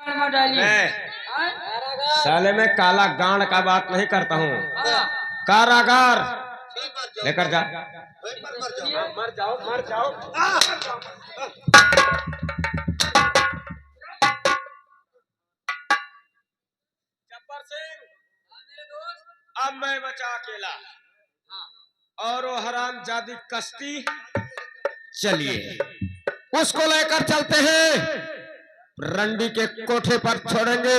मैं साले में काला गांड का बात नहीं करता हूँ। कारागार लेकर जा। मर जाओ मर जाओ। जब्बार सिंह, अब मैं बचा अकेला और वो हराम जादी कश्ती, चलिए उसको लेकर चलते हैं, रंडी के कोठे पर छोड़ेंगे।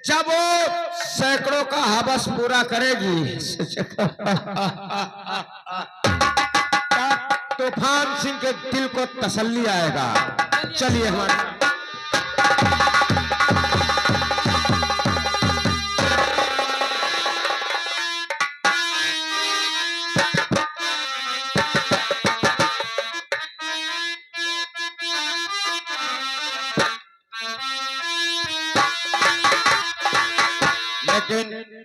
जब वो सैकड़ों का हवस पूरा करेगी तूफान सिंह के दिल को तसल्ली आएगा। चलिए हमारे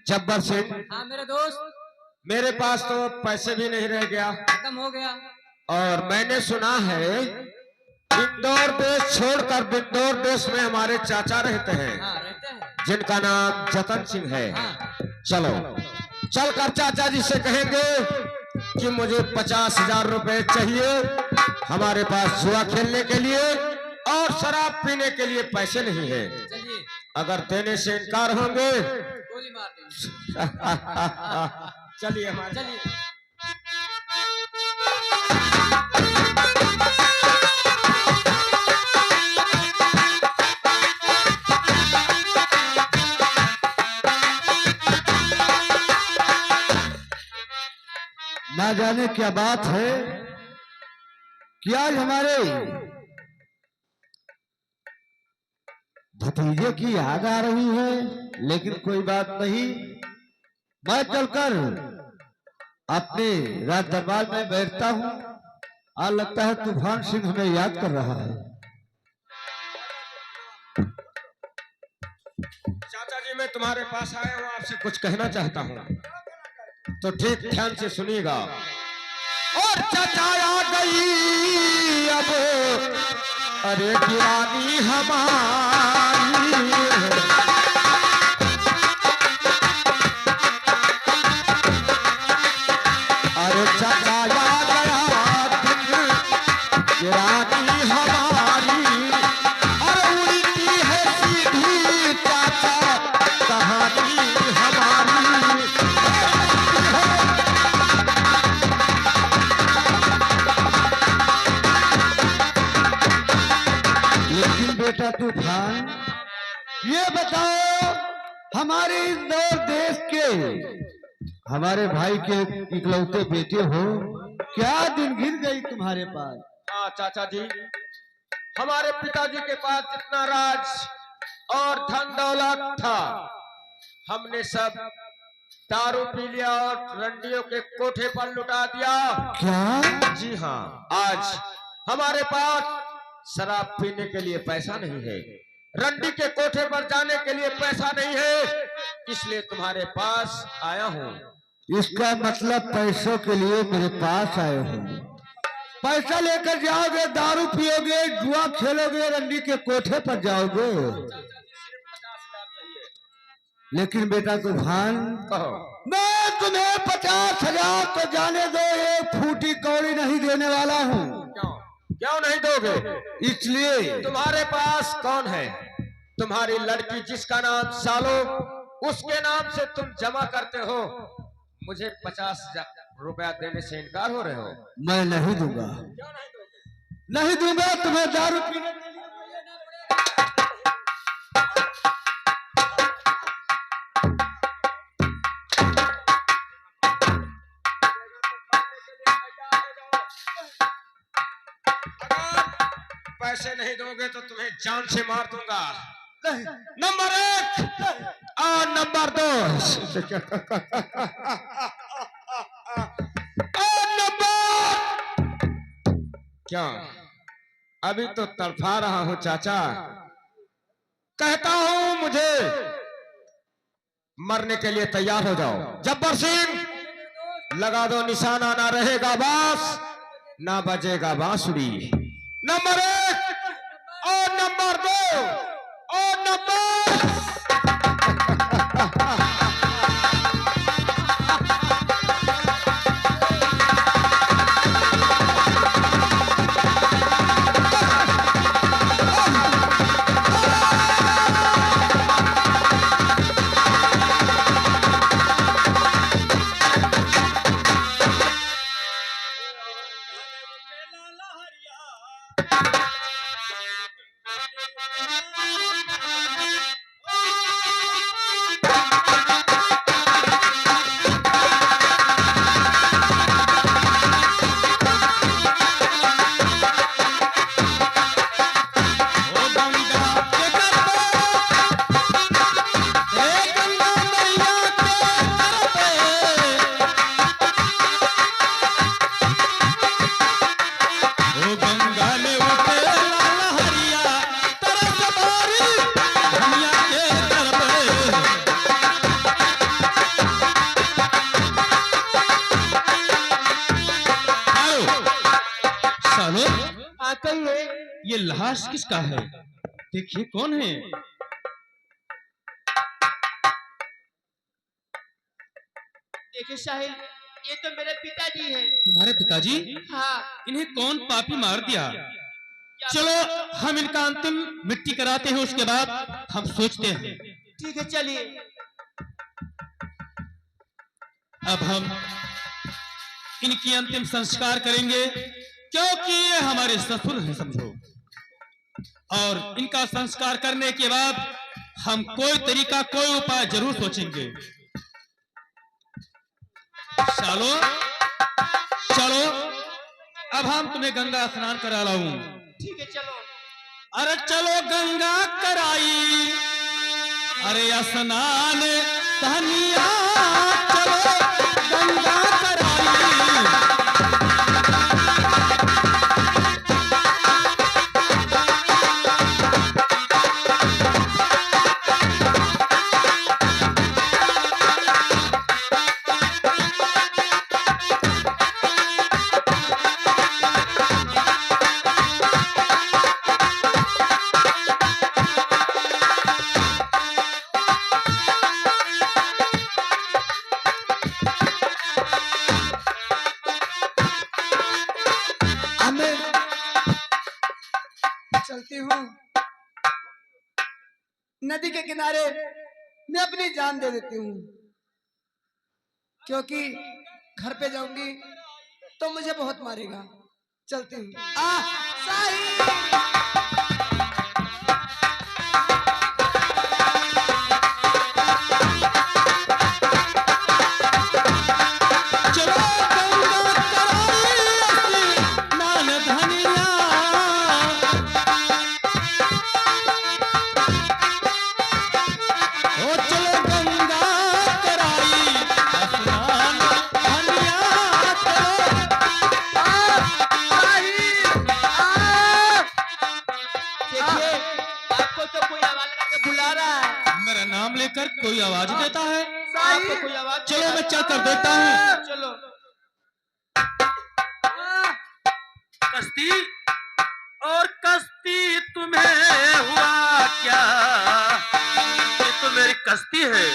जब्बार सिंह। हाँ मेरे दोस्त, मेरे पास तो पैसे भी नहीं रह गया, खत्म हो गया। और मैंने सुना है इंदौर देश छोड़कर बिंदौर देश में हमारे चाचा रहते हैं। हाँ, रहते हैं। जिनका नाम जतन सिंह है। हाँ। चलो चलकर चाचा जी से कहेंगे कि मुझे 50,000 रुपए चाहिए, हमारे पास जुआ खेलने के लिए और शराब पीने के लिए पैसे नहीं है। चलिए, अगर देने से इनकार होंगे गोली मार देंगे। चलिए हमारे चलिए। ना जाने क्या बात है कि आज हमारे भतीजे की याद आ रही है, लेकिन कोई बात नहीं, मैं चलकर अपने राज दरबार में बैठता हूँ। आज लगता है तूफान सिंह हमें याद कर रहा है। चाचा जी, मैं तुम्हारे पास आया हूँ, आपसे कुछ कहना चाहता हूँ, तो ठीक ध्यान से सुनिएगा। और चाचा आ गई अब, अरे दीवानी हमारी, अरे चाचा आ गया दीवानी हमारी, अरे उड़ती है सीधी चाचा कहानी हमारी। लेकिन बेटा तूफान, ये बताओ, हमारे इंदौर देश के हमारे भाई के इकलौते बेटे हो, क्या दिन गिर गई तुम्हारे पास? हाँ चाचा जी, हमारे पिताजी के पास जितना राज और धन दौलत था, हमने सब दारू पी लिया और रंडियों के कोठे पर लुटा दिया। क्या? जी हाँ, आज हमारे पास शराब पीने के लिए पैसा नहीं है, रंडी के कोठे पर जाने के लिए पैसा नहीं है, इसलिए तुम्हारे पास आया हूँ। इसका मतलब पैसों के लिए मेरे पास आए हो। पैसा लेकर जाओगे, दारू पियोगे, जुआ खेलोगे, रंडी के कोठे पर जाओगे। लेकिन बेटा तूफान, मैं तुम्हें 50,000 तो जाने दो, एक फूटी कौड़ी नहीं देने वाला हूँ। क्यों नहीं दोगे? इसलिए तुम्हारे पास कौन है? तुम्हारी लड़की जिसका नाम सालो, उसके नाम से तुम जमा करते हो, मुझे 50,000 रुपया देने से इनकार हो रहे हो? मैं नहीं दूंगा, नहीं दूंगा तुम्हें दारू पीने के लिए। पैसे नहीं दोगे तो तुम्हें जान से मार दूंगा। नंबर 1 और नंबर 2 और नंबर, क्या अभी तो तड़फा रहा हूं चाचा, कहता हूं मुझे मरने के लिए तैयार हो जाओ। जब्बार सिंह, लगा दो निशाना, ना रहेगा बांस ना बजेगा बांसुरी। नंबर 1 और नंबर 2 और ये लाश किसका है? देखिए कौन है? देखिए साहिल, ये तो मेरे पिताजी हैं। तुम्हारे पिताजी? हाँ। इन्हें कौन पापी मार दिया? चलो हम इनका अंतिम मिट्टी कराते हैं, उसके बाद हम सोचते हैं। ठीक है चलिए। अब हम इनकी अंतिम संस्कार करेंगे, क्योंकि ये हमारे ससुर हैं समझो, और इनका संस्कार करने के बाद हम कोई तरीका कोई उपाय जरूर सोचेंगे। चलो चलो अब हम तुम्हें गंगा स्नान करा लाऊं। ठीक है चलो। अरे चलो गंगा कराई, अरे स्नान धनिया, चलो गंगा कराई। चलती हूँ नदी के किनारे, मैं अपनी जान दे देती हूँ, क्योंकि घर पे जाऊंगी तो मुझे बहुत मारेगा। चलती हूँ। मेरा नाम लेकर कोई आवाज देता है। आपको कोई आवाज? चलो मैं चल कर देता हूँ। चलो। कश्ती और कश्ती तुम्हें हुआ क्या? ये तो मेरी कश्ती है,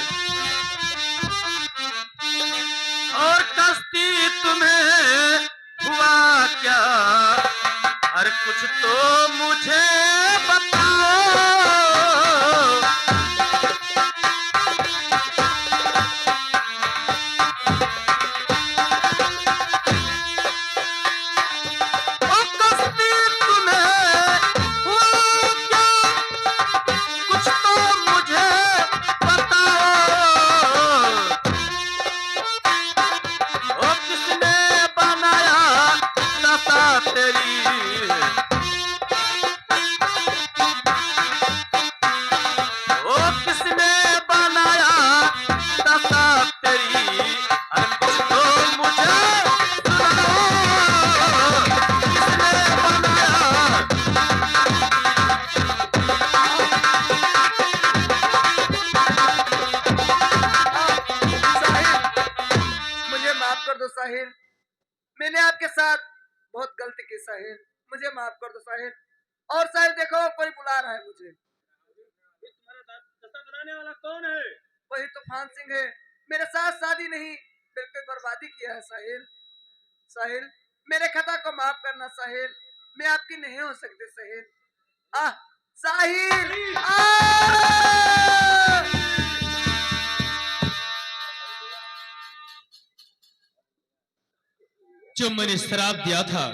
और कश्ती तुम्हें हुआ क्या? अरे कुछ तो मुझे बताओ। बताने वाला कौन है? वही तूफान सिंह है। मेरे साथ शादी नहीं बिल्कुल बर्बादी किया है साहिल। साहिल मेरे खता को माफ करना साहिल, मैं आपकी नहीं हो सकती साहिल। साहिल जो मैंने श्राप दिया था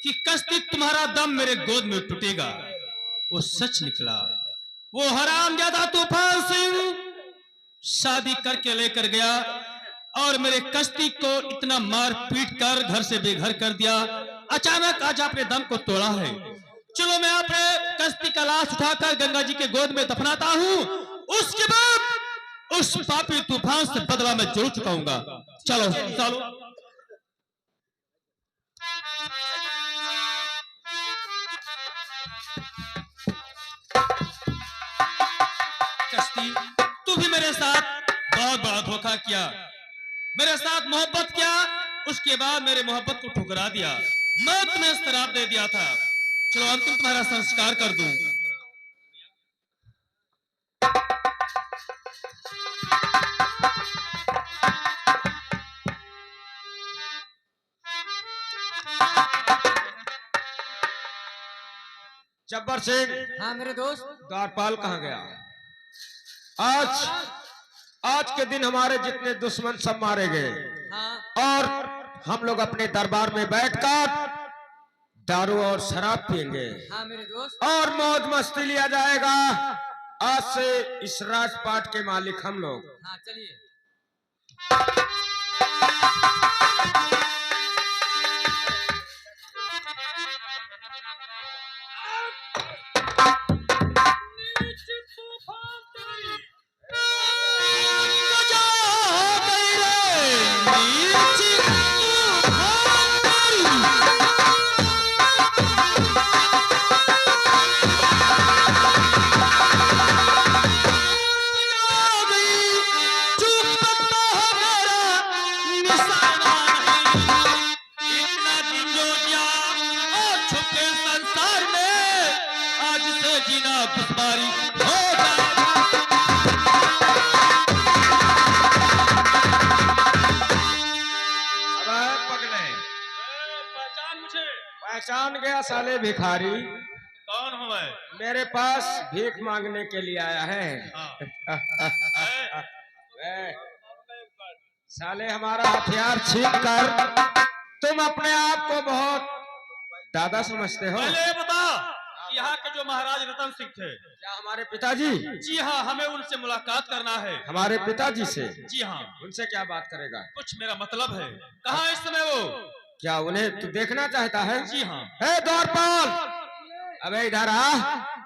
कि कश्ती तुम्हारा दम मेरे गोद में टूटेगा, वो सच निकला। वो हरामजादा तूफान सिंह शादी करके लेकर गया और मेरे कश्ती को इतना मार पीट कर घर से बेघर कर दिया। अचानक आज अपने दम को तोड़ा है। चलो मैं अपने कश्ती का लाश उठाकर गंगा जी के गोद में दफनाता हूँ, उसके बाद उस पापी तूफान से बदला मैं जरूर चुकाऊंगा। चलो चलो। कश्ती तू भी मेरे साथ बहुत बड़ा धोखा किया, मेरे साथ मोहब्बत किया, उसके बाद मेरे मोहब्बत को ठुकरा दिया। मैं तुम्हें शराब दे दिया था। चलो अंतिम तुम्हारा संस्कार कर दूं। जब्बर सिंह, हाँ मेरे दोस्त। द्वारपाल कहाँ गया? आज के दिन हमारे जितने दुश्मन सब मारे गए हाँ और हम लोग अपने दरबार में बैठकर दारू और शराब पिएंगे हाँ मेरे दोस्त। और मौज मस्ती लिया जाएगा। आज से इस राजपाट के मालिक हम लोग। हाँ चलिए। पहचान गया साले भिखारी? कौन हूँ मैं? मेरे पास भीख मांगने के लिए आया है। साले हमारा हथियार छीन कर तुम अपने आप को बहुत दादा समझते हो। पहले बता, यहाँ के जो महाराज रतन सिंह थे, क्या हमारे पिताजी? जी हाँ, हमें उनसे मुलाकात करना है। हमारे पिताजी से? जी हाँ। उनसे क्या बात करेगा? कुछ मेरा मतलब है। कहाँ इस समय वो? क्या उन्हें तू देखना चाहता है? जी हाँ। हे द्वारपाल, अबे इधर आ।